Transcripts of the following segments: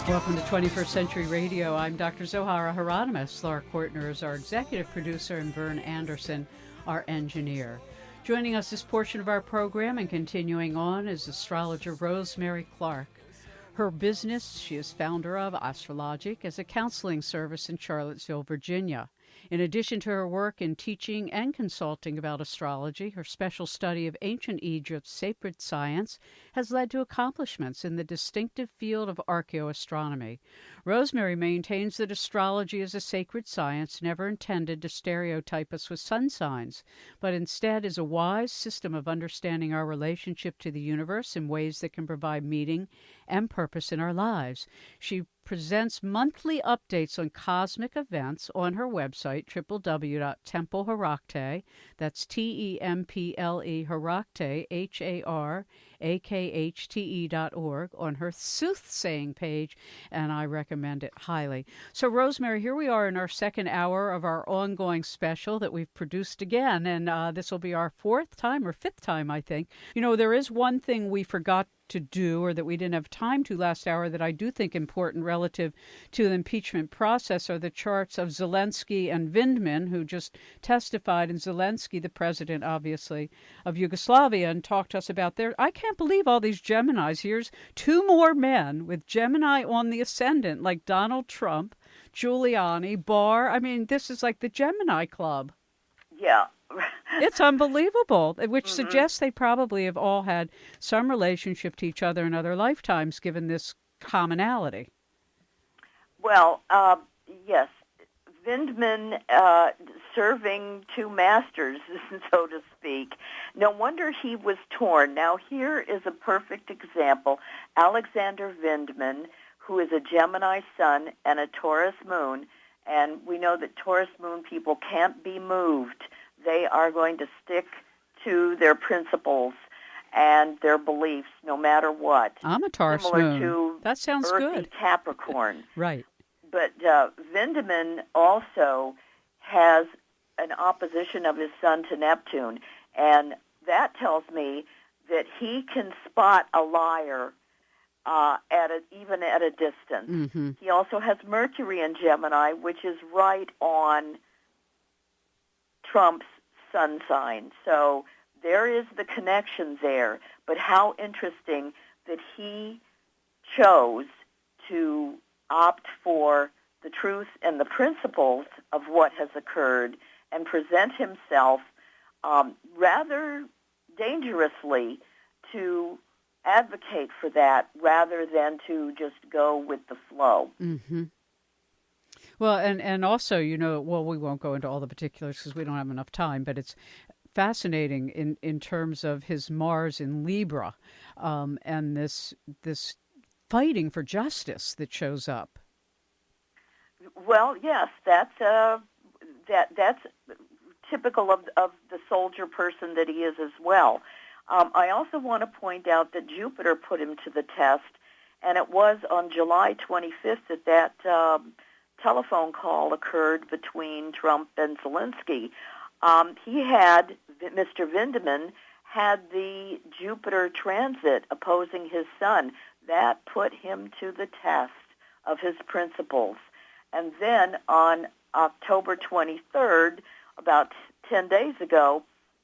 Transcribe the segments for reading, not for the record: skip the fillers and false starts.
Welcome to 21st Century Radio. I'm Dr. Zoh Hieronimus. Laura Kortner is our executive producer and Vern Anderson, our engineer. Joining us this portion of our program and continuing on is astrologer Rosemary Clark. Her business, she is founder of Astrologic, is a counseling service in Charlottesville, Virginia. In addition to her work in teaching and consulting about astrology, her special study of ancient Egypt's sacred science has led to accomplishments in the distinctive field of archaeoastronomy. Rosemary maintains that astrology is a sacred science never intended to stereotype us with sun signs, but instead is a wise system of understanding our relationship to the universe in ways that can provide meaning and purpose in our lives. She presents monthly updates on cosmic events on her website, www.templeherakte, that's Temple Herakte, HARAKHTE.org, on her soothsaying page, and I recommend it highly. So, Rosemary, here we are in our second hour of our ongoing special that we've produced again, and this will be our fourth time or fifth time, I think. You know, there is one thing we forgot to do, or that we didn't have time to last hour, that I do think important relative to the impeachment process, are the charts of Zelensky and Vindman, who just testified, and Zelensky, the president, obviously, of Yugoslavia, and talked to us about I can't believe all these Geminis. Here's two more men with Gemini on the ascendant, like Donald Trump, Giuliani, Barr. I mean, this is like the Gemini Club. Yeah. It's unbelievable, which suggests they probably have all had some relationship to each other in other lifetimes, given this commonality. Well, yes. Vindman serving two masters, so to speak. No wonder he was torn. Now, here is a perfect example. Alexander Vindman, who is a Gemini sun and a Taurus moon, and we know that Taurus moon people can't be moved. They are going to stick to their principles and their beliefs no matter what. I'm a Taurus moon. To that sounds earthy good. Capricorn. Right. But Vindman also has an opposition of his sun to Neptune, and that tells me that he can spot a liar even at a distance. Mm-hmm. He also has Mercury in Gemini, which is right on Trump's sun sign. So there is the connection there. But how interesting that he chose to opt for the truth and the principles of what has occurred and present himself rather dangerously to advocate for that rather than to just go with the flow. Mm-hmm. Well, and also, you know, well, we won't go into all the particulars because we don't have enough time, but it's fascinating in terms of his Mars in Libra, and this fighting for justice that shows up. Well, yes, that's typical of the soldier person that he is as well. I also want to point out that Jupiter put him to the test, and it was on July 25th that telephone call occurred between Trump and Zelensky. Mr. Vindman had the Jupiter transit opposing his sun. That put him to the test of his principles. And then on October 23rd, about 10 days ago,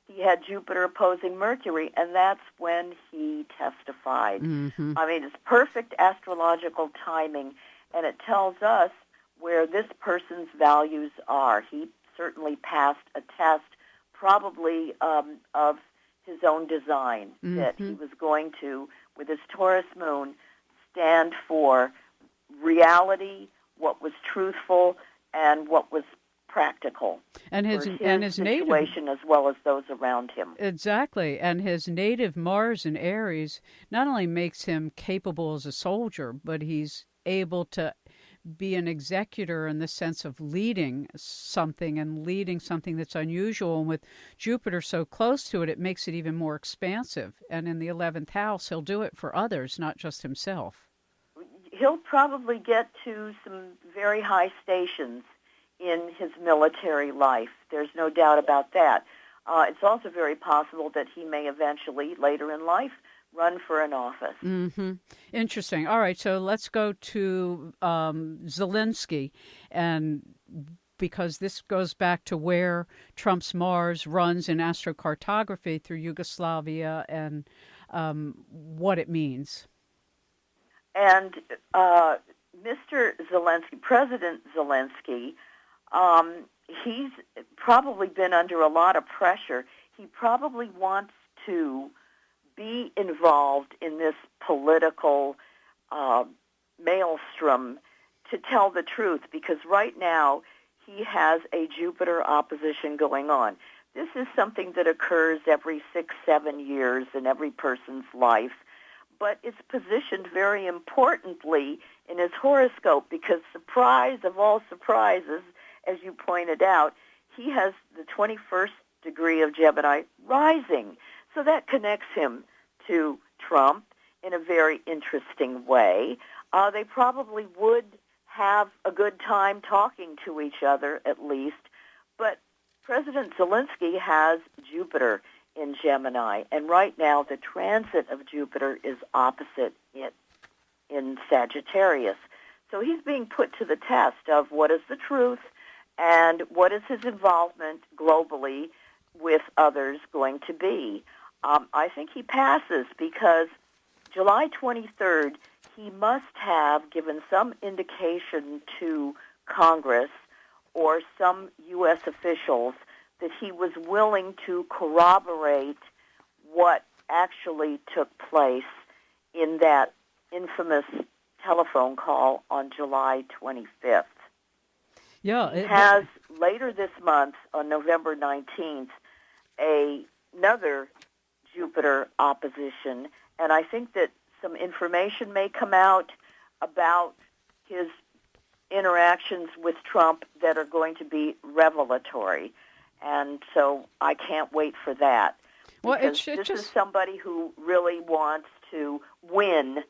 he had Jupiter opposing Mercury, and that's when he testified. Mm-hmm. I mean, it's perfect astrological timing, and it tells us where this person's values are. He certainly passed a test, probably of his own design, that he was going to, with his Taurus moon, stand for reality, what was truthful, and what was practical. And his situation native, as well as those around him. Exactly. And his native Mars in Aries not only makes him capable as a soldier, but he's able to be an executor in the sense of leading something that's unusual. And with Jupiter so close to it, it makes it even more expansive. And in the 11th house, he'll do it for others, not just himself. He'll probably get to some very high stations in his military life. There's no doubt about that. It's also very possible that he may eventually, later in life, run for an office. Mm-hmm. Interesting. All right, so let's go to Zelensky, and because this goes back to where Trump's Mars runs in astrocartography through Yugoslavia and what it means. And Mr. Zelensky, President Zelensky, he's probably been under a lot of pressure. He probably wants to be involved in this political maelstrom, to tell the truth, because right now he has a Jupiter opposition going on. This is something that occurs every 6-7 years in every person's life, but it's positioned very importantly in his horoscope because, surprise of all surprises, as you pointed out, he has the 21st degree of Gemini rising. So that connects him to Trump in a very interesting way. They probably would have a good time talking to each other, at least, but President Zelensky has Jupiter in Gemini, and right now the transit of Jupiter is opposite it in Sagittarius. So he's being put to the test of what is the truth and what is his involvement globally with others going to be. I think he passes because July 23rd, he must have given some indication to Congress or some U.S. officials that he was willing to corroborate what actually took place in that infamous telephone call on July 25th. Yeah, he has later this month, on November 19th, another Jupiter opposition, and I think that some information may come out about his interactions with Trump that are going to be revelatory. And so I can't wait for that. Well, this is somebody who really wants to win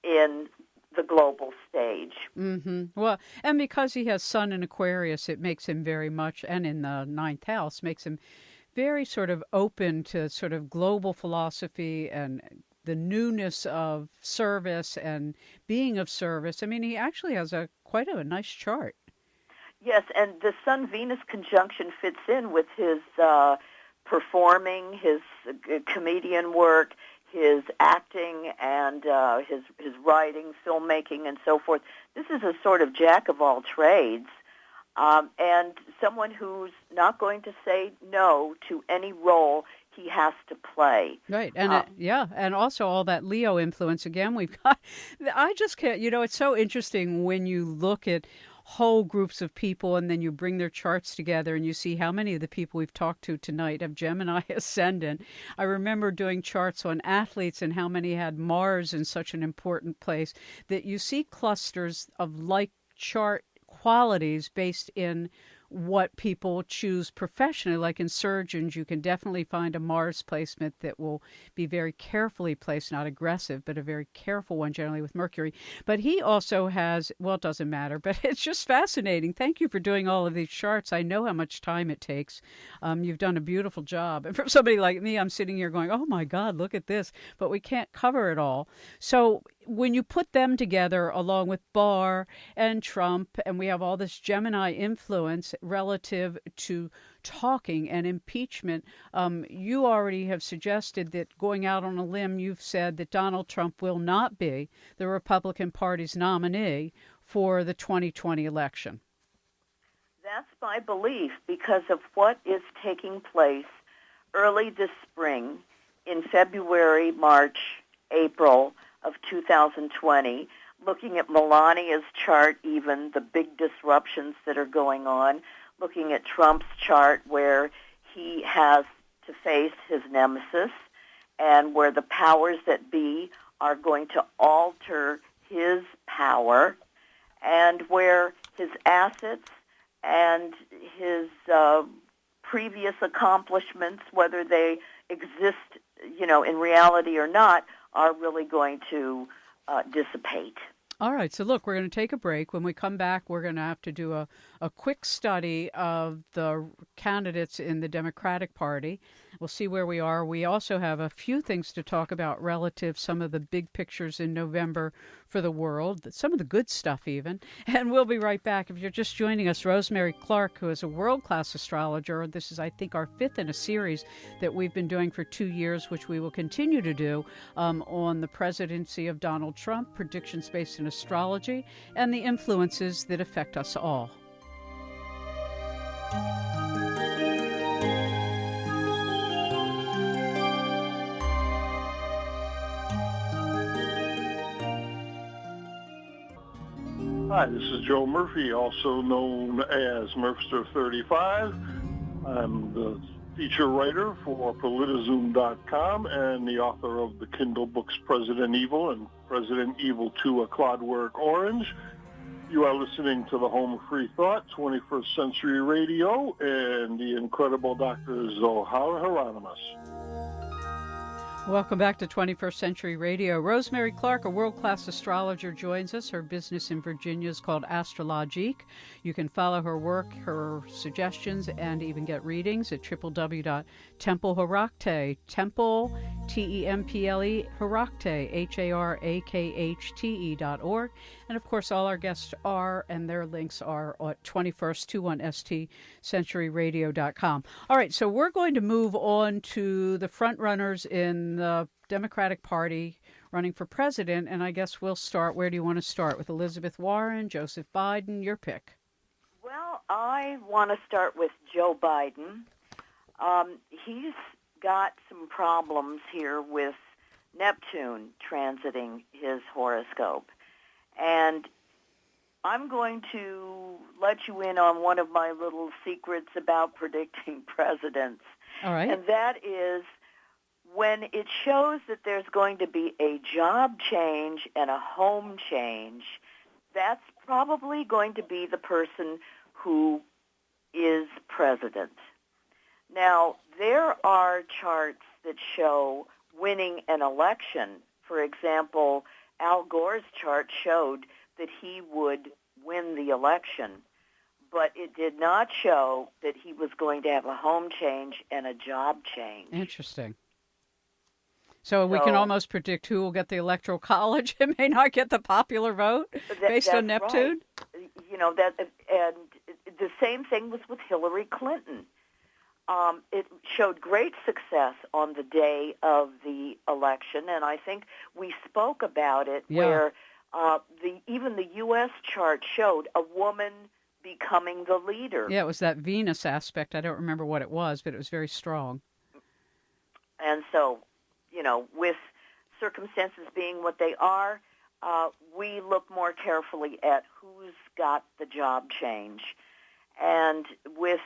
in the global stage. Mm-hmm. Well, and because he has Sun in Aquarius, it makes him very much, and in the ninth house, makes him very sort of open to sort of global philosophy and the newness of service and being of service. I mean, he actually has quite a nice chart. Yes, and the Sun-Venus conjunction fits in with his performing, his comedian work, his acting, and his writing, filmmaking, and so forth. This is a sort of jack of all trades, and someone who's not going to say no to any role he has to play. Right. And and also all that Leo influence. Again, we've got, I just can't, it's so interesting when you look at whole groups of people and then you bring their charts together and you see how many of the people we've talked to tonight have Gemini ascendant. I remember doing charts on athletes and how many had Mars in such an important place, that you see clusters of like chart qualities based in what people choose professionally. Like in surgeons, you can definitely find a Mars placement that will be very carefully placed, not aggressive, but a very careful one, generally with Mercury. But he also has, well, it doesn't matter, but it's just fascinating. Thank you for doing all of these charts. I know how much time it takes. You've done a beautiful job. And for somebody like me, I'm sitting here going, oh my God, look at this. But we can't cover it all. So when you put them together along with Barr and Trump, and we have all this Gemini influence relative to talking and impeachment, you already have suggested that, going out on a limb, you've said that Donald Trump will not be the Republican Party's nominee for the 2020 election. That's my belief because of what is taking place early this spring, in February, March, April of 2020, looking at Melania's chart, even the big disruptions that are going on, looking at Trump's chart where he has to face his nemesis and where the powers that be are going to alter his power, and where his assets and his previous accomplishments, whether they exist, in reality or not, are really going to dissipate. All right. So look, we're going to take a break. When we come back, we're going to have to do a quick study of the candidates in the Democratic Party. we'll see where we are. We also have a few things to talk about relative some of the big pictures in November for the world, some of the good stuff even. And we'll be right back. If you're just joining us, Rosemary Clark, who is a world-class astrologer. This is, I think, our fifth in a series that we've been doing for 2 years, which we will continue to do on the presidency of Donald Trump, predictions based in astrology, and the influences that affect us all. Hi, this is Joe Murphy, also known as Murphster35. I'm the feature writer for Politizoom.com and the author of the Kindle books President Evil and President Evil 2, A Clockwork Orange. You are listening to the Home of Free Thought, 21st Century Radio, and the incredible Dr. Zoh Hieronimus. Welcome back to 21st Century Radio. Rosemary Clark, a world-class astrologer, joins us. Her business in Virginia is called Astrologic. You can follow her work, her suggestions, and even get readings at www.templehorakte, Temple, Temple, Horakte, HARAKHTE.org. And of course, all our guests are, and their links are at 21st21stcenturyradio.com. All right, so we're going to move on to the front runners in the Democratic Party running for president, and I guess we'll start. Where do you want to start? With Elizabeth Warren, Joseph Biden, your pick. Well, I want to start with Joe Biden. He's got some problems here with Neptune transiting his horoscope. And I'm going to let you in on one of my little secrets about predicting presidents. All right. And that is when it shows that there's going to be a job change and a home change, that's probably going to be the person who is president. Now, there are charts that show winning an election. For example, Al Gore's chart showed that he would win the election, but it did not show that he was going to have a home change and a job change. Interesting. So we can almost predict who will get the Electoral College and may not get the popular vote based on Neptune? Right. You know, and the same thing was with Hillary Clinton. It showed great success on the day of the election, and I think we spoke about it, where even the U.S. chart showed a woman becoming the leader. Yeah, it was that Venus aspect. I don't remember what it was, but it was very strong. And so, you know, with circumstances being what they are, we look more carefully at who's got the job change. And with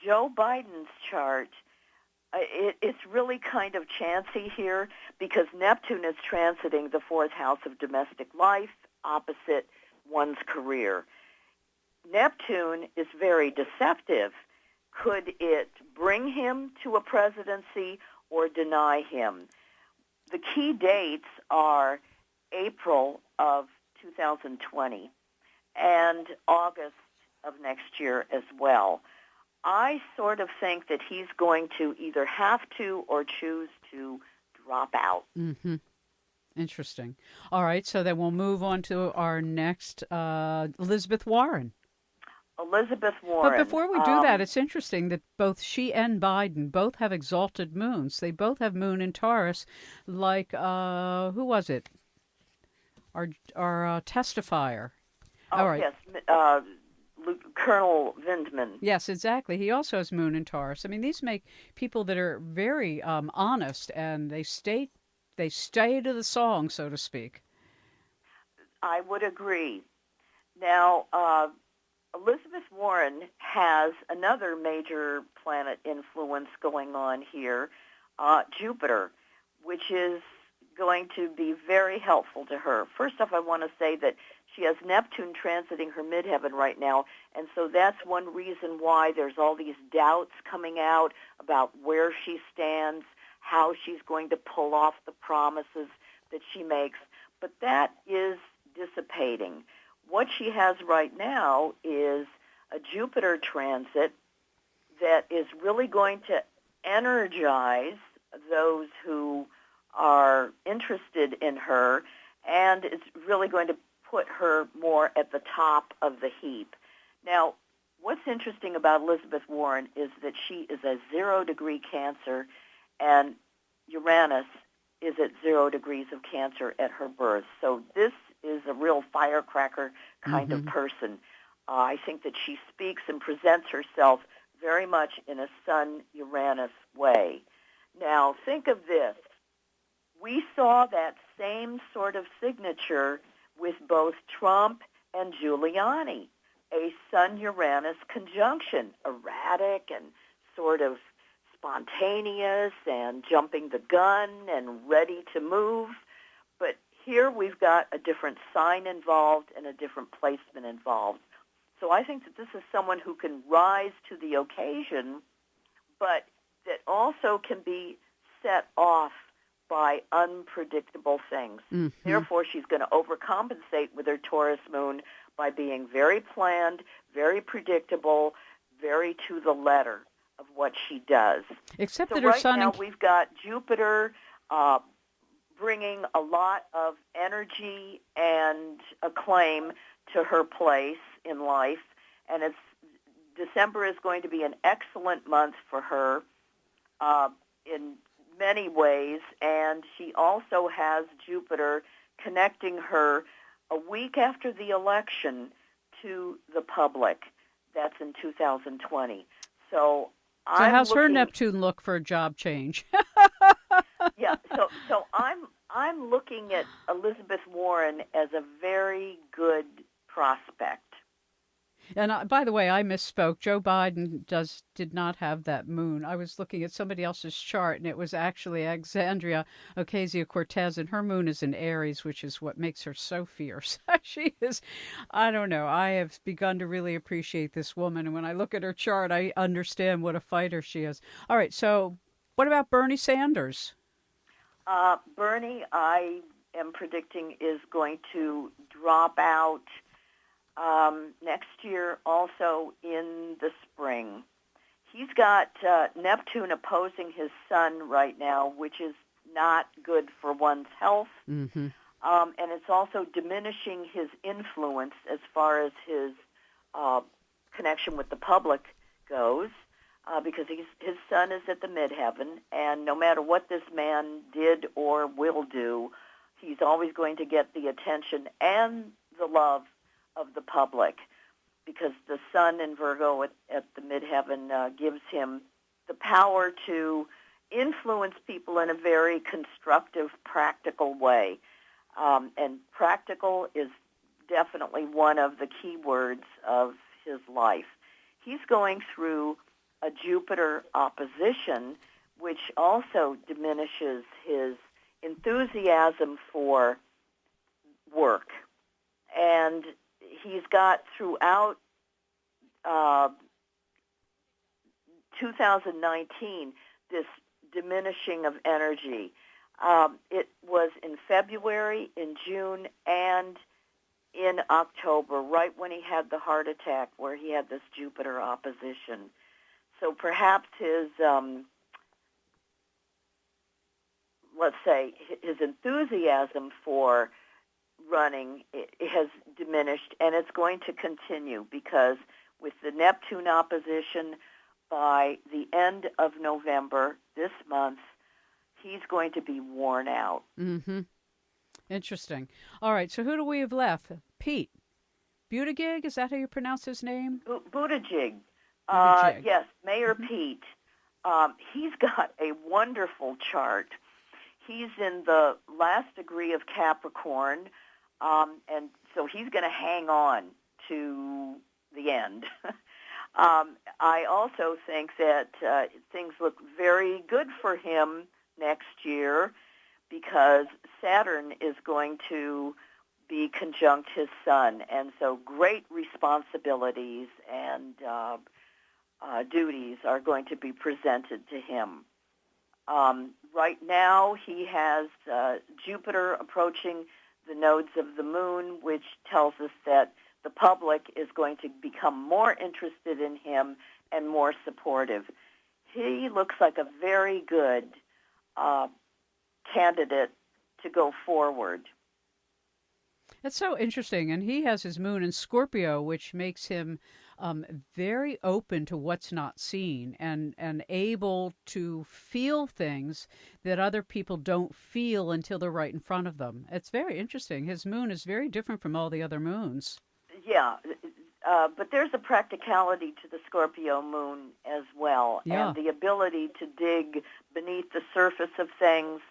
Joe Biden's chart, it's really kind of chancy here because Neptune is transiting the fourth house of domestic life opposite one's career. Neptune is very deceptive. Could it bring him to a presidency or deny him? The key dates are April of 2020 and August of next year as well. I sort of think that he's going to either have to or choose to drop out. Mm-hmm. Interesting. All right, so then we'll move on to our next, Elizabeth Warren. Elizabeth Warren. But before we do that, it's interesting that both she and Biden both have exalted moons. They both have moon in Taurus, like, who was it? Our testifier. Oh, all right. Yes, Colonel Vindman. Yes, exactly. He also has moon in Taurus. I mean, these make people that are very honest, and they stay to the song, so to speak. I would agree. Now, Elizabeth Warren has another major planet influence going on here, Jupiter, which is going to be very helpful to her. First off, I want to say that she has Neptune transiting her midheaven right now, and so that's one reason why there's all these doubts coming out about where she stands, how she's going to pull off the promises that she makes. But that is dissipating. What she has right now is a Jupiter transit that is really going to energize those who are interested in her, and it's really going to put her more at the top of the heap. Now, what's interesting about Elizabeth Warren is that she is a 0-degree Cancer, and Uranus is at 0 degrees of Cancer at her birth. So this is a real firecracker kind of person. I think that she speaks and presents herself very much in a Sun-Uranus way. Now, think of this. We saw that same sort of signature with both Trump and Giuliani, a Sun-Uranus conjunction, erratic and sort of spontaneous and jumping the gun and ready to move. But here we've got a different sign involved and a different placement involved. So I think that this is someone who can rise to the occasion, but that also can be set off by unpredictable things. Therefore, she's going to overcompensate with her Taurus moon by being very planned, very predictable, very to the letter of what she does. Except so that her right sun now we've got Jupiter bringing a lot of energy and acclaim to her place in life, and December is going to be an excellent month for her in many ways, and she also has Jupiter connecting her a week after the election to the public. That's in 2020. So how's her Neptune look for a job change? Yeah, so I'm looking at Elizabeth Warren as a very good prospect. And by the way, I misspoke. Joe Biden did not have that moon. I was looking at somebody else's chart, and it was actually Alexandria Ocasio-Cortez, and her moon is in Aries, which is what makes her so fierce. She is, I don't know, I have begun to really appreciate this woman, and when I look at her chart, I understand what a fighter she is. All right, so what about Bernie Sanders? Bernie, I am predicting, is going to drop out next year, also in the spring. He's got Neptune opposing his sun right now, which is not good for one's health. And it's also diminishing his influence as far as his connection with the public goes, because his sun is at the midheaven, and no matter what this man did or will do, he's always going to get the attention and the love of the public, because the sun in Virgo at the midheaven gives him the power to influence people in a very constructive, practical way. And practical is definitely one of the key words of his life. He's going through a Jupiter opposition, which also diminishes his enthusiasm for work. And he's got throughout 2019 this diminishing of energy. It was in February, in June, and in October, right when he had the heart attack, where he had this Jupiter opposition. So perhaps his, let's say, his enthusiasm for running has diminished, and it's going to continue, because with the Neptune opposition, by the end of November, this month, he's going to be worn out. Interesting. All right, so who do we have left? Pete Buttigieg, is that how you pronounce his name? Buttigieg. Buttigieg. Yes, Mayor Pete. He's got a wonderful chart. He's in the last degree of Capricorn, and so he's going to hang on to the end. I also think that things look very good for him next year, because Saturn is going to be conjunct his sun, and so great responsibilities and duties are going to be presented to him. Right now, he has Jupiter approaching the nodes of the moon, which tells us that the public is going to become more interested in him and more supportive. he looks like a very good candidate to go forward. That's so interesting. And he has his moon in Scorpio, which makes him very open to what's not seen and able to feel things that other people don't feel until they're right in front of them. It's very interesting. His moon is very different from all the other moons. Yeah, but there's a practicality to the Scorpio moon as well, and the ability to dig beneath the surface of things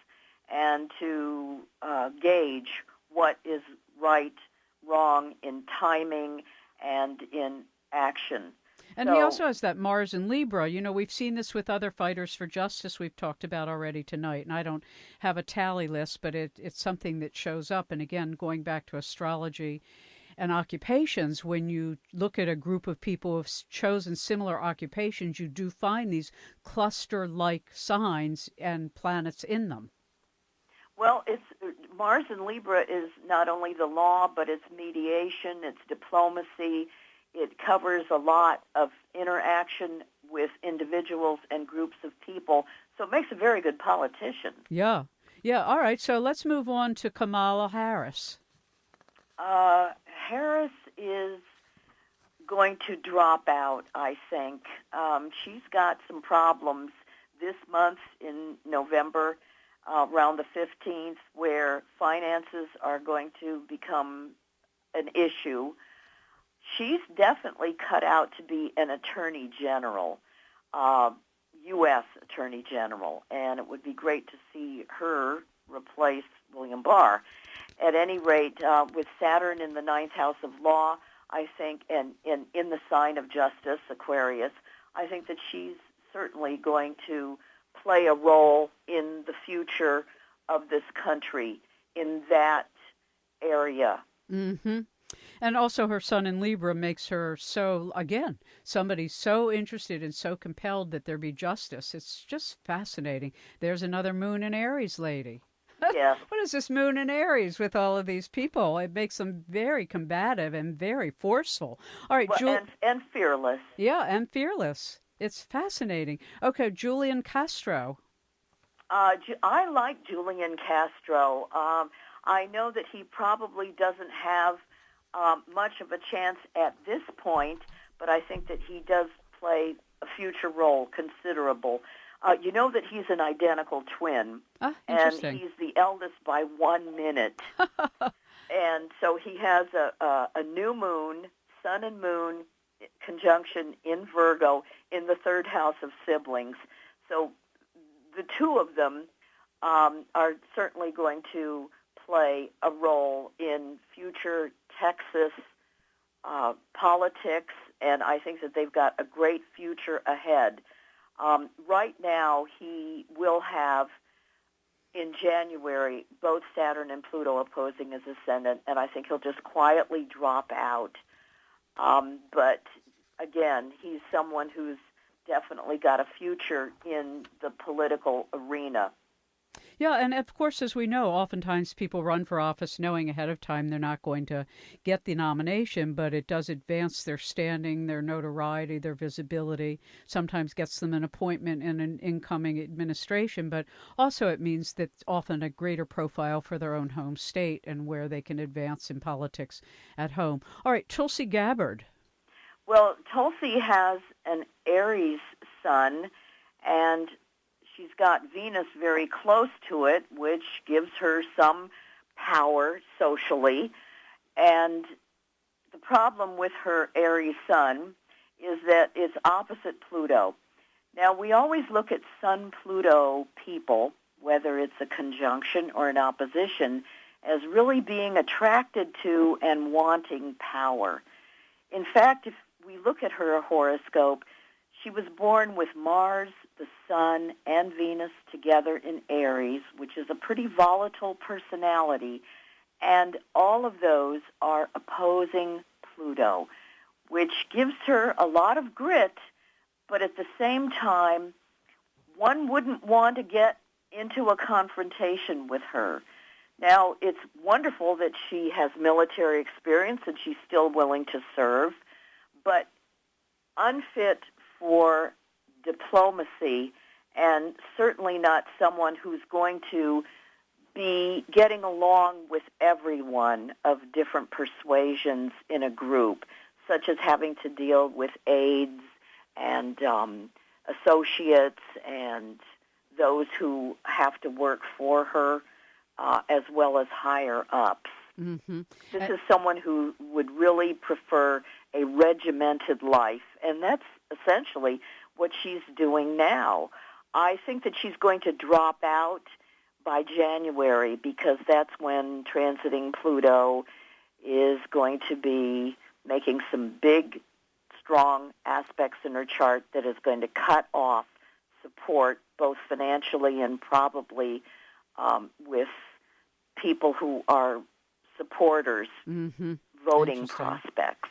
and to gauge what is right, wrong in timing and in action. And he also has that Mars in Libra. You know, we've seen this with other fighters for justice we've talked about already tonight. And I don't have a tally list, but it's something that shows up. And again, going back to astrology and occupations, when you look at a group of people who have chosen similar occupations, you do find these cluster-like signs and planets in them. Well, Mars in Libra is not only the law, but it's mediation, it's diplomacy. It covers a lot of interaction with individuals and groups of people, so it makes a very good politician. Yeah. All right, so let's move on to Kamala Harris. Harris is going to drop out, I think. She's got some problems this month in November, around the 15th, where finances are going to become an issue. She's definitely cut out to be an attorney general, U.S. attorney general, and it would be great to see her replace William Barr. At any rate, with Saturn in the ninth house of law, I think, and in the sign of justice, Aquarius, I think that she's certainly going to play a role in the future of this country in that area. Mm-hmm. And also her sun in Libra makes her so, again, somebody so interested and so compelled that there be justice. It's just fascinating. There's another moon in Aries lady. Yes. What is this moon in Aries with all of these people? It makes them very combative and very forceful. All right, and fearless. Yeah, and fearless. It's fascinating. Okay, Julian Castro. I like Julian Castro. I know that he probably doesn't have much of a chance at this point, but I think that he does play a future role, considerable. You know that he's an identical twin, and he's the eldest by 1 minute. And so he has a new moon, sun and moon conjunction in Virgo in the third house of siblings. So the two of them are certainly going to play a role in future Texas politics, and I think that they've got a great future ahead. Right now, he will have, in January, both Saturn and Pluto opposing his ascendant, and I think he'll just quietly drop out. But, again, he's someone who's definitely got a future in the political arena. Yeah, and of course, as we know, oftentimes people run for office knowing ahead of time they're not going to get the nomination, but it does advance their standing, their notoriety, their visibility, sometimes gets them an appointment in an incoming administration, but also it means that often a greater profile for their own home state and where they can advance in politics at home. All right, Tulsi Gabbard. Well, Tulsi has an Aries sun, and she's got Venus very close to it, which gives her some power socially. And the problem with her Aries sun is that it's opposite Pluto. Now, we always look at Sun-Pluto people, whether it's a conjunction or an opposition, as really being attracted to and wanting power. In fact, if we look at her horoscope, she was born with Mars, the Sun, and Venus together in Aries, which is a pretty volatile personality, and all of those are opposing Pluto, which gives her a lot of grit, but at the same time, one wouldn't want to get into a confrontation with her. Now, it's wonderful that she has military experience and she's still willing to serve, but unfit for diplomacy, and certainly not someone who's going to be getting along with everyone of different persuasions in a group, such as having to deal with aides and associates and those who have to work for her, as well as higher ups. Mm-hmm. This is someone who would really prefer a regimented life, and that's essentially what she's doing now. I think that she's going to drop out by January because that's when transiting Pluto is going to be making some big, strong aspects in her chart that is going to cut off support, both financially and probably with people who are supporters, voting prospects.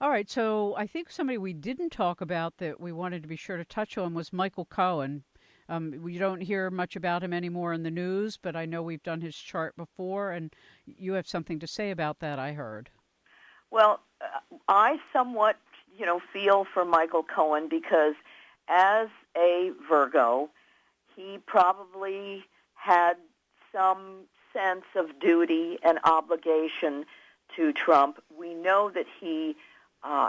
All right, so I think somebody we didn't talk about that we wanted to be sure to touch on was Michael Cohen. We don't hear much about him anymore in the news, but I know we've done his chart before, and you have something to say about that, I heard. Well, I somewhat, feel for Michael Cohen because as a Virgo, he probably had some sense of duty and obligation to Trump. We know that he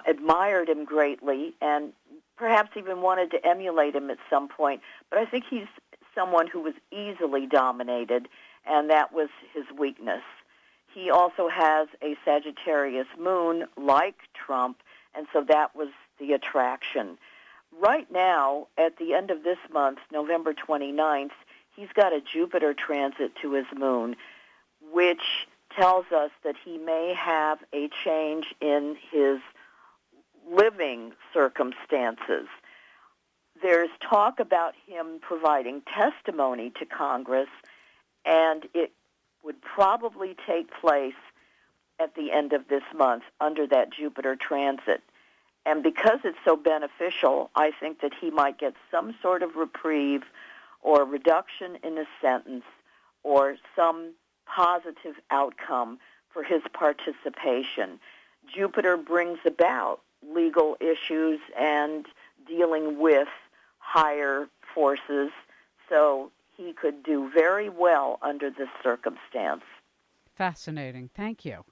admired him greatly and perhaps even wanted to emulate him at some point, but I think he's someone who was easily dominated, and that was his weakness. He also has a Sagittarius moon like Trump, and so that was the attraction. Right now, at the end of this month, November 29th, he's got a Jupiter transit to his moon, which tells us that he may have a change in his living circumstances. There's talk about him providing testimony to Congress, and it would probably take place at the end of this month under that Jupiter transit. And because it's so beneficial, I think that he might get some sort of reprieve or reduction in a sentence or some positive outcome for his participation. Jupiter brings about legal issues and dealing with higher forces, so he could do very well under this circumstance. Fascinating. Thank you.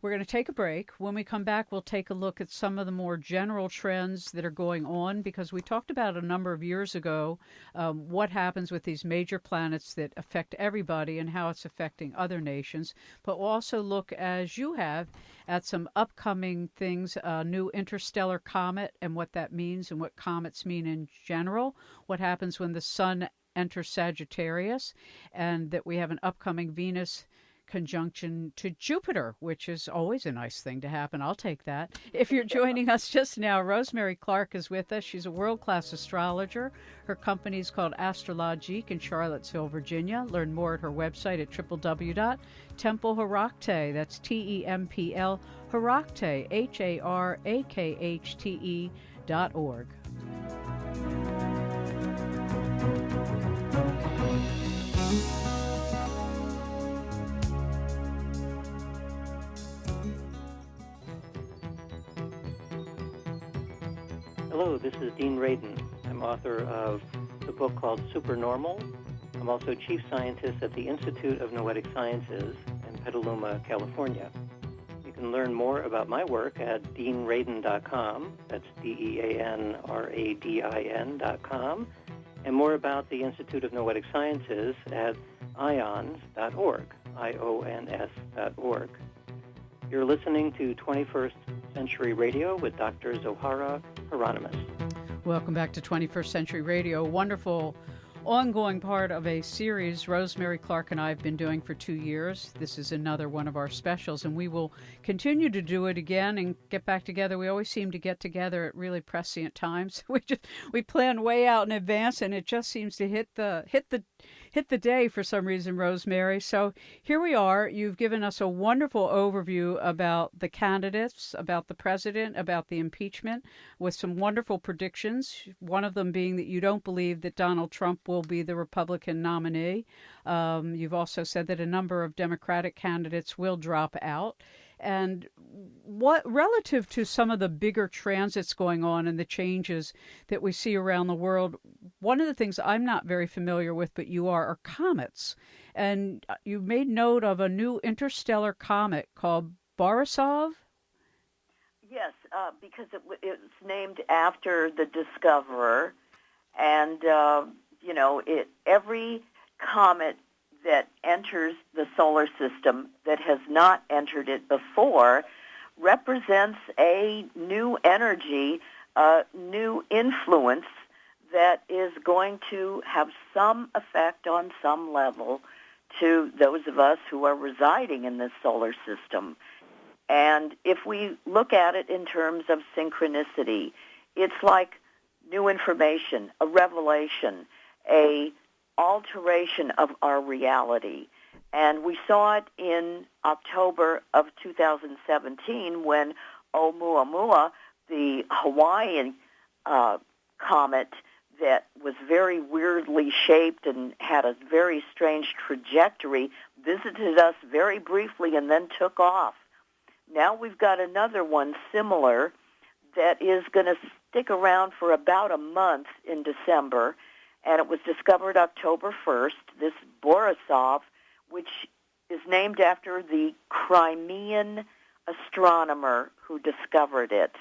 We're going to take a break. When we come back, we'll take a look at some of the more general trends that are going on, because we talked about a number of years ago what happens with these major planets that affect everybody and how it's affecting other nations. But we'll also look, as you have, at some upcoming things, a new interstellar comet and what that means and what comets mean in general, what happens when the sun enters Sagittarius, and that we have an upcoming Venus conjunction to Jupiter, which is always a nice thing to happen. I'll take that. If you're joining us just now, Rosemary Clark is with us. She's a world-class astrologer. Her company is called Astrologic in Charlottesville, Virginia. Learn more at her website at www.templeharakte, that's TEMPL, Harakte, HARAKHTE.org. Hello, this is Dean Radin. I'm author of the book called Supernormal. I'm also chief scientist at the Institute of Noetic Sciences in Petaluma, California. You can learn more about my work at deanradin.com. That's DEANRADIN.com. And more about the Institute of Noetic Sciences at ions.org, IONS.org. You're listening to 21st Century Radio with Dr. Zoh Hieronimus. Welcome back to 21st Century Radio. Wonderful ongoing part of a series Rosemary Clark and I have been doing for 2 years. This is another one of our specials, and we will continue to do it again and get back together. We always seem to get together at really prescient times. We plan way out in advance, and it just seems to hit the day for some reason, Rosemary. So here we are. You've given us a wonderful overview about the candidates, about the president, about the impeachment, with some wonderful predictions. One of them being that you don't believe that Donald Trump will be the Republican nominee. You've also said that a number of Democratic candidates will drop out. And what, relative to some of the bigger transits going on and the changes that we see around the world, one of the things I'm not very familiar with, but you are comets. And you made note of a new interstellar comet called Borisov. Yes, because it's named after the discoverer, and every comet that enters the solar system that has not entered it before represents a new energy, a new influence that is going to have some effect on some level to those of us who are residing in this solar system. And if we look at it in terms of synchronicity, it's like new information, a revelation, a alteration of our reality. And we saw it in October of 2017 when Oumuamua, the Hawaiian comet that was very weirdly shaped and had a very strange trajectory, visited us very briefly and then took off. Now we've got another one similar that is going to stick around for about a month in December, and it was discovered October 1st, this Borisov, which is named after the Crimean astronomer who discovered it.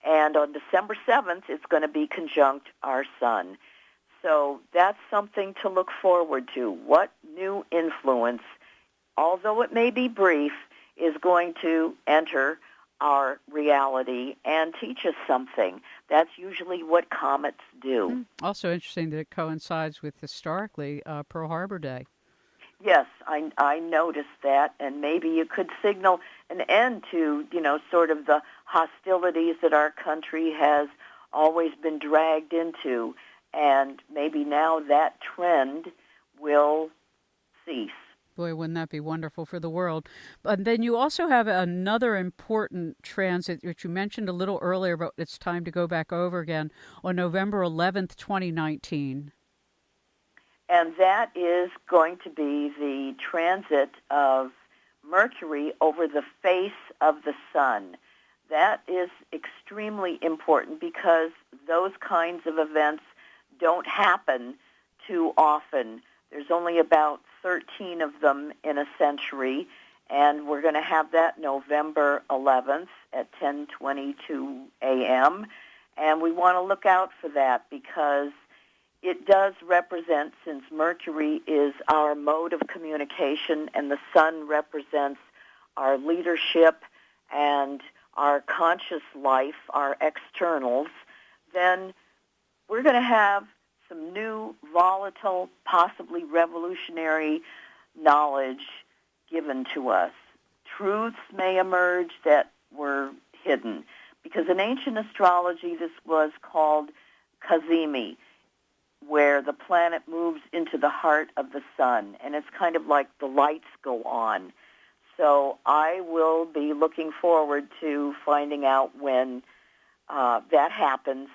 And on December 7th, it's going to be conjunct our sun. So that's something to look forward to. What new influence, although it may be brief, is going to enter our reality and teach us something. That's usually what comets do. Also interesting that it coincides with, historically, Pearl Harbor Day. Yes, I noticed that, and maybe you could signal an end to, sort of the hostilities that our country has always been dragged into, and maybe now that trend will cease. Boy, wouldn't that be wonderful for the world. But then you also have another important transit, which you mentioned a little earlier, but it's time to go back over again, on November 11th, 2019. And that is going to be the transit of Mercury over the face of the sun. That is extremely important because those kinds of events don't happen too often. There's only about 13 of them in a century, and we're going to have that November 11th at 10:22 a.m., and we want to look out for that because it does represent, since Mercury is our mode of communication and the sun represents our leadership and our conscious life, our externals, then we're going to have some new, volatile, possibly revolutionary knowledge given to us. Truths may emerge that were hidden, because in ancient astrology this was called Cazimi, where the planet moves into the heart of the sun, and it's kind of like the lights go on. So I will be looking forward to finding out when that happens,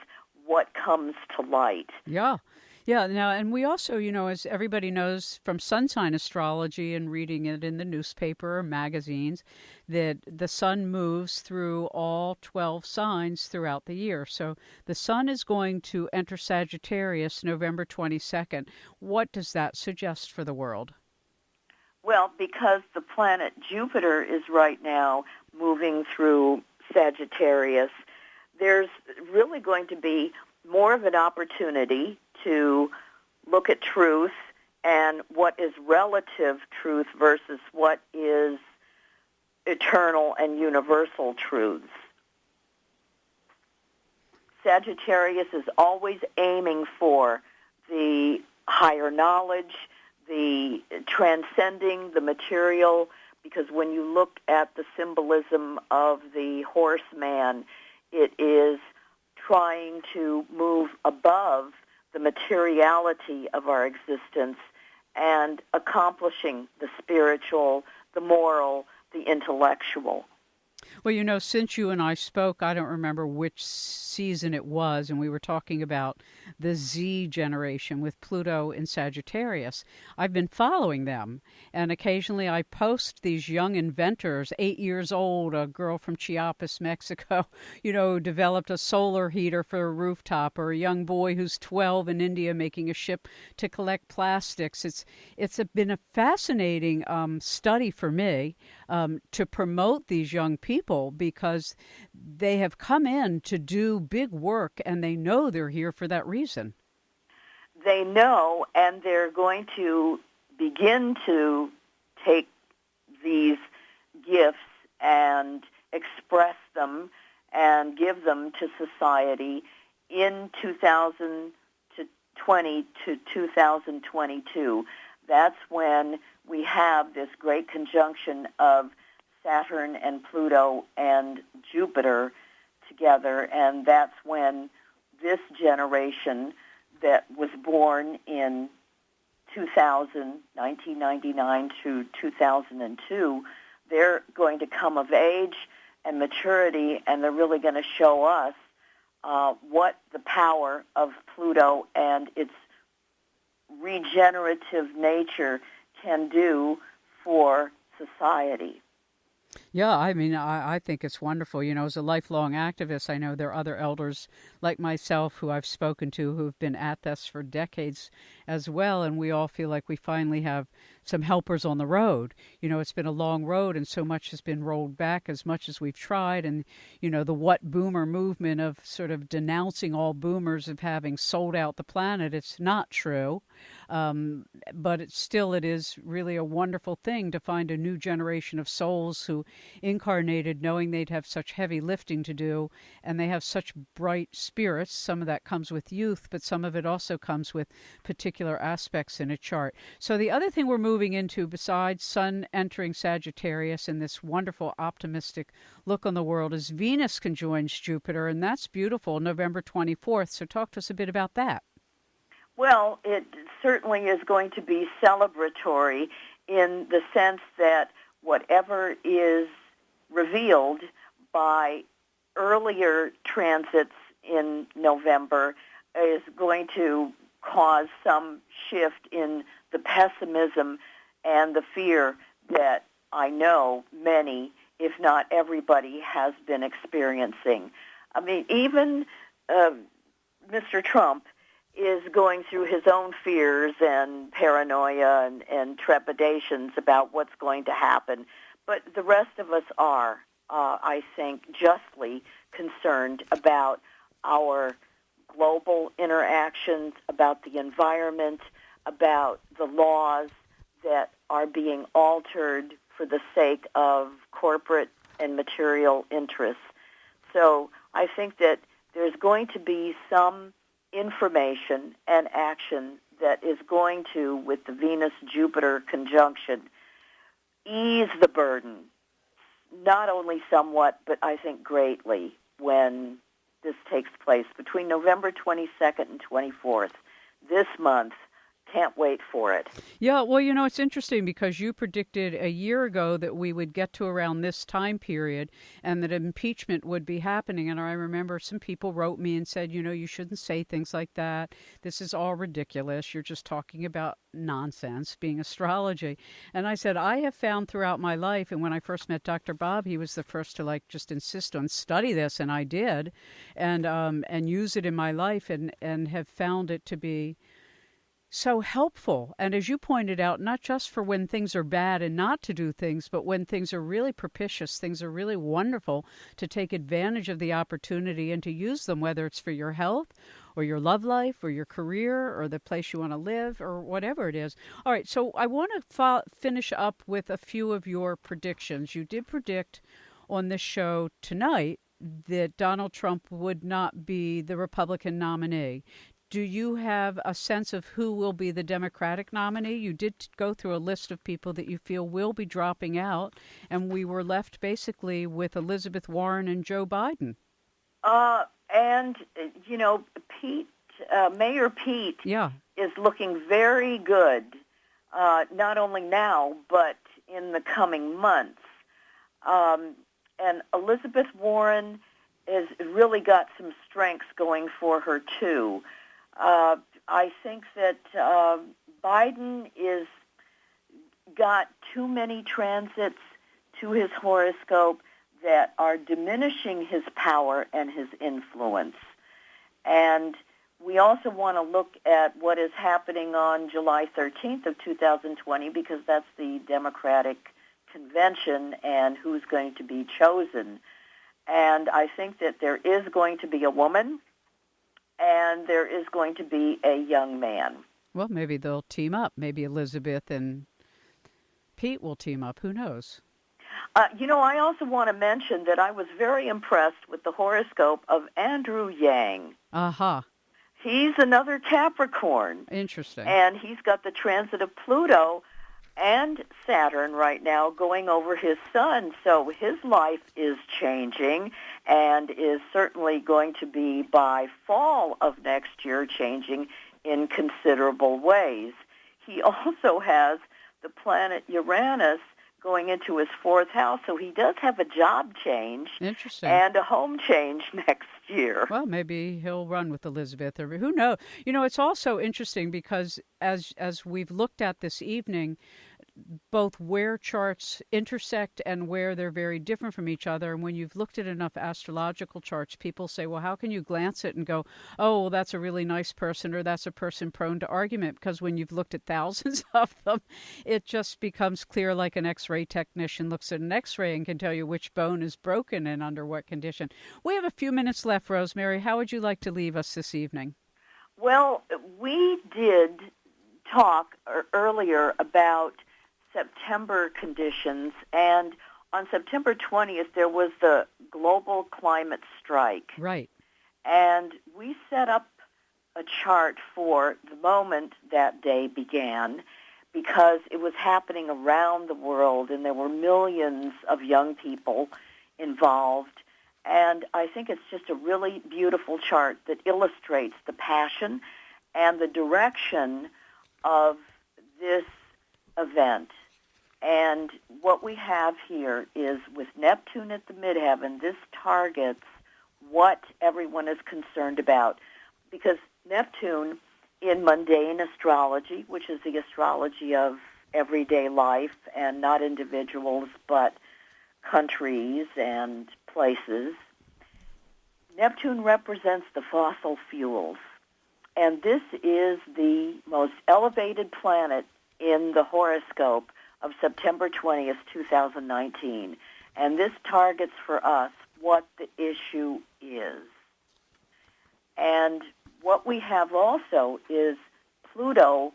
what comes to light. Yeah. Yeah. Now, and we also, as everybody knows from sun sign astrology and reading it in the newspaper or magazines, that the sun moves through all 12 signs throughout the year. So the sun is going to enter Sagittarius November 22nd. What does that suggest for the world? Well, because the planet Jupiter is right now moving through Sagittarius, there's really going to be more of an opportunity to look at truth and what is relative truth versus what is eternal and universal truths. Sagittarius is always aiming for the higher knowledge, the transcending the material, because when you look at the symbolism of the horseman, it is trying to move above the materiality of our existence and accomplishing the spiritual, the moral, the intellectual. Well, since you and I spoke, I don't remember which season it was, and we were talking about the Z generation with Pluto in Sagittarius. I've been following them, and occasionally I post these young inventors, 8 years old, a girl from Chiapas, Mexico, developed a solar heater for a rooftop, or a young boy who's 12 in India making a ship to collect plastics. It's been a fascinating study for me to promote these young people because they have come in to do big work and they know they're here for that reason. They know, and they're going to begin to take these gifts and express them and give them to society in 2020 to 2022. That's when we have this great conjunction of Saturn and Pluto and Jupiter together, and that's when this generation that was born in 1999 to 2002, they're going to come of age and maturity, and they're really going to show us what the power of Pluto and its regenerative nature can do for society. Yeah, I think it's wonderful. As a lifelong activist, I know there are other elders like myself who I've spoken to who've been at this for decades as well, and we all feel like we finally have some helpers on the road. It's been a long road, and so much has been rolled back as much as we've tried, and, the what boomer movement of sort of denouncing all boomers of having sold out the planet, it's not true. But it is really a wonderful thing to find a new generation of souls who incarnated knowing they'd have such heavy lifting to do, and they have such bright spirits. Some of that comes with youth, but some of it also comes with particular aspects in a chart. So the other thing we're moving into, besides Sun entering Sagittarius and this wonderful optimistic look on the world, is Venus conjoins Jupiter, and that's beautiful, November 24th. So talk to us a bit about that. Well, it certainly is going to be celebratory in the sense that whatever is revealed by earlier transits in November is going to cause some shift in the pessimism and the fear that I know many, if not everybody, has been experiencing. Even Mr. Trump is going through his own fears and paranoia and trepidations about what's going to happen. But the rest of us are, I think, justly concerned about our global interactions, about the environment, about the laws that are being altered for the sake of corporate and material interests. So I think that there's going to be some information and action that is going to, with the Venus-Jupiter conjunction, ease the burden, not only somewhat, but I think greatly, when this takes place between November 22nd and 24th this month. Can't wait for it. Yeah, well, it's interesting because you predicted a year ago that we would get to around this time period and that impeachment would be happening. And I remember some people wrote me and said, you shouldn't say things like that. This is all ridiculous. You're just talking about nonsense, being astrology. And I said, I have found throughout my life, and when I first met Dr. Bob, he was the first to just insist on study this, and I did, and use it in my life, and have found it to be so helpful. And as you pointed out, not just for when things are bad and not to do things, but when things are really propitious, things are really wonderful, to take advantage of the opportunity and to use them, whether it's for your health or your love life or your career or the place you want to live or whatever it is. All right, so I want to finish up with a few of your predictions. You did predict on this show tonight that Donald Trump would not be the Republican nominee. Do you have a sense of who will be the Democratic nominee? You did go through a list of people that you feel will be dropping out, and we were left basically with Elizabeth Warren and Joe Biden. Mayor Pete is looking very good, not only now, but in the coming months. And Elizabeth Warren has really got some strengths going for her, too. I think that Biden is got too many transits to his horoscope that are diminishing his power and his influence. And we also want to look at what is happening on July 13th of 2020 because that's the Democratic convention and who's going to be chosen. And I think that there is going to be a woman and there is going to be a young man. Well, maybe they'll team up. Maybe Elizabeth and Pete will team up. Who knows? I also want to mention that I was very impressed with the horoscope of Andrew Yang. Aha. He's another Capricorn. Interesting. And he's got the transit of Pluto and Saturn right now going over his sun. So his life is changing and is certainly going to be by fall of next year changing in considerable ways. He also has the planet Uranus going into his fourth house, so he does have a job change and a home change next year. Well, maybe he'll run with Elizabeth, or who knows? It's also interesting because as we've looked at this evening, both where charts intersect and where they're very different from each other. And when you've looked at enough astrological charts, people say, well, how can you glance it and go, oh, well, that's a really nice person or that's a person prone to argument? Because when you've looked at thousands of them, it just becomes clear like an X-ray technician looks at an X-ray and can tell you which bone is broken and under what condition. We have a few minutes left, Rosemary. How would you like to leave us this evening? Well, we did talk earlier about September conditions, and on September 20th there was the global climate strike. Right. And we set up a chart for the moment that day began because it was happening around the world and there were millions of young people involved. And I think it's just a really beautiful chart that illustrates the passion and the direction of this event. And what we have here is with Neptune at the midheaven, this targets what everyone is concerned about. Because Neptune in mundane astrology, which is the astrology of everyday life and not individuals but countries and places, Neptune represents the fossil fuels. And this is the most elevated planet in the horoscope of September 20th, 2019. And this targets for us what the issue is. And what we have also is Pluto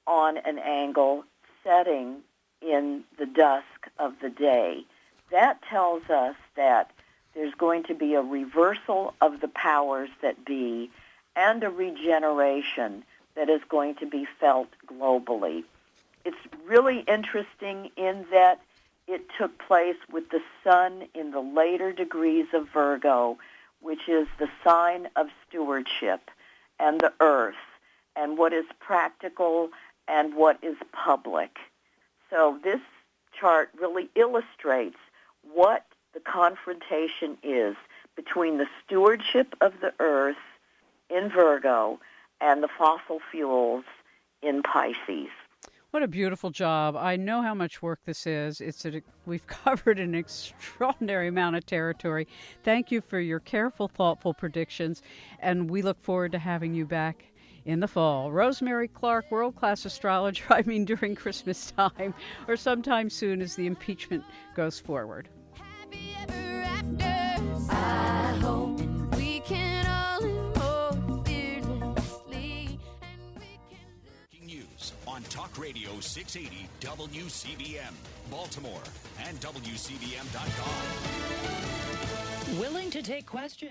on an angle setting in the dusk of the day. That tells us that there's going to be a reversal of the powers that be and a regeneration that is going to be felt globally. It's really interesting in that it took place with the sun in the later degrees of Virgo, which is the sign of stewardship, and the earth, and what is practical and what is public. So this chart really illustrates what the confrontation is between the stewardship of the earth in Virgo and the fossil fuels in Pisces. What a beautiful job. I know how much work this is. We've covered an extraordinary amount of territory. Thank you for your careful, thoughtful predictions, and we look forward to having you back in the fall. Rosemary Clark, world-class astrologer, during Christmas time, or sometime soon as the impeachment goes forward. Happy ever after. I hope we can all live more fearlessly, and we can News on Talk Radio 680 WCBM, Baltimore, and WCBM.com. Willing to take questions.